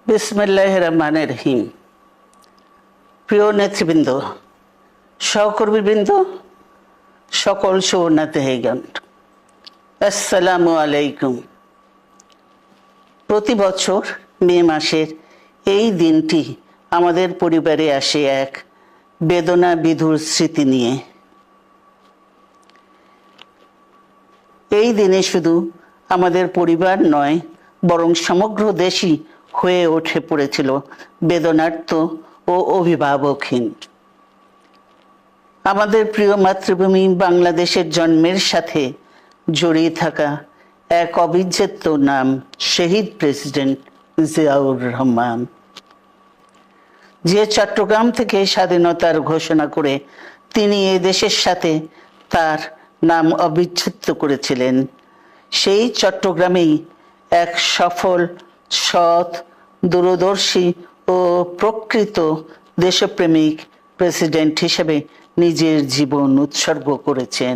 বিসমিল্লাহির রহমানির রহিম। প্রিয় নেতৃবৃন্দ, সহকর্মীবৃন্দ, সকল সুবর্ণাতিথিগণ, আসসালামু আলাইকুম। প্রতি বছর মে মাসের এই দিনটি আমাদের পরিবারে আসে এক বেদনা বিধুর স্মৃতি নিয়ে। এই দিনে শুধু আমাদের পরিবার নয়, বরং সমগ্র দেশই হয়ে উঠে পড়েছিল বেদনার্ত ও অভিভাবকহীন। আমাদের প্রিয় মাতৃভূমি বাংলাদেশের জন্মের সাথে জড়িয়ে থাকা এক অবিচ্ছেদ্য নাম শহীদ প্রেসিডেন্ট জিয়াউর রহমান, যে চট্টগ্রাম থেকে স্বাধীনতার ঘোষণা করে তিনি এ দেশের সাথে তার নাম অবিচ্ছেদ্য করেছিলেন। সেই চট্টগ্রামেই এক সফল, সৎ, দূরদর্শী ও প্রকৃত দেশপ্রেমিক প্রেসিডেন্ট হিসেবে নিজের জীবন উৎসর্গ করেছেন।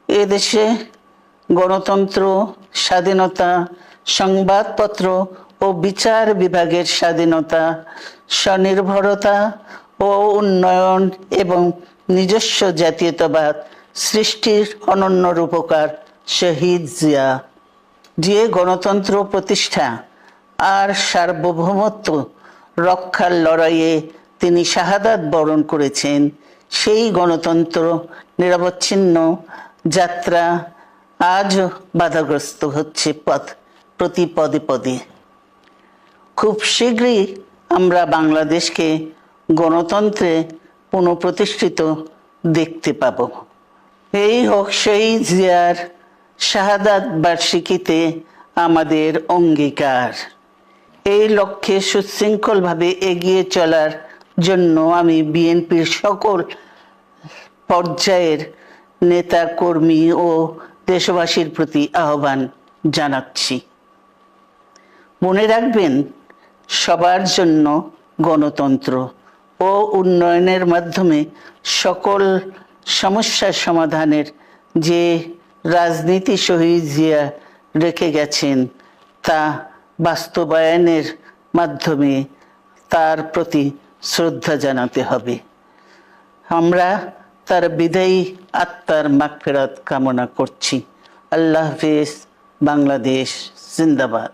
এ দেশে গণতন্ত্র, স্বাধীনতা, সংবাদপত্র ও বিচার বিভাগের স্বাধীনতা, স্বনির্ভরতা ও উন্নয়ন এবং নিজস্ব জাতীয়তাবাদ সৃষ্টির অনন্য রূপকার শহীদ জিয়া, যে গণতন্ত্র প্রতিষ্ঠা আর সার্বভৌমত্ব রক্ষার লড়াইয়ে তিনি শাহাদাত বরণ করেছেন, সেই গণতন্ত্র নিরবচ্ছিন্ন যাত্রা আজও বাধাগ্রস্ত হচ্ছে প্রতি পদে পদে। খুব শীঘ্রই আমরা বাংলাদেশকে গণতন্ত্রে পুনঃপ্রতিষ্ঠিত দেখতে পাব। এই হোক শহীদ জিয়ার শাহাদাত বার্ষিকীতে আমাদের অঙ্গীকার। এই লক্ষ্যে সুশৃঙ্খলভাবে এগিয়ে চলার জন্য আমি বিএনপির সকল পর্যায়ের নেতা কর্মী ও দেশবাসীর প্রতি আহ্বান জানাচ্ছি। মনে রাখবেন, সবার জন্য গণতন্ত্র ও উন্নয়নের মাধ্যমে সকল সমস্যার সমাধানের যে রাজনীতি শহীদ জিয়া রেখে গেছেন, তা বাস্তবায়নের মাধ্যমে তার প্রতি শ্রদ্ধা জানাতে হবে। আমরা তার বিদায়ী আত্মার মাগফিরাত কামনা করছি। আল্লাহ হাফেজ। বাংলাদেশ জিন্দাবাদ।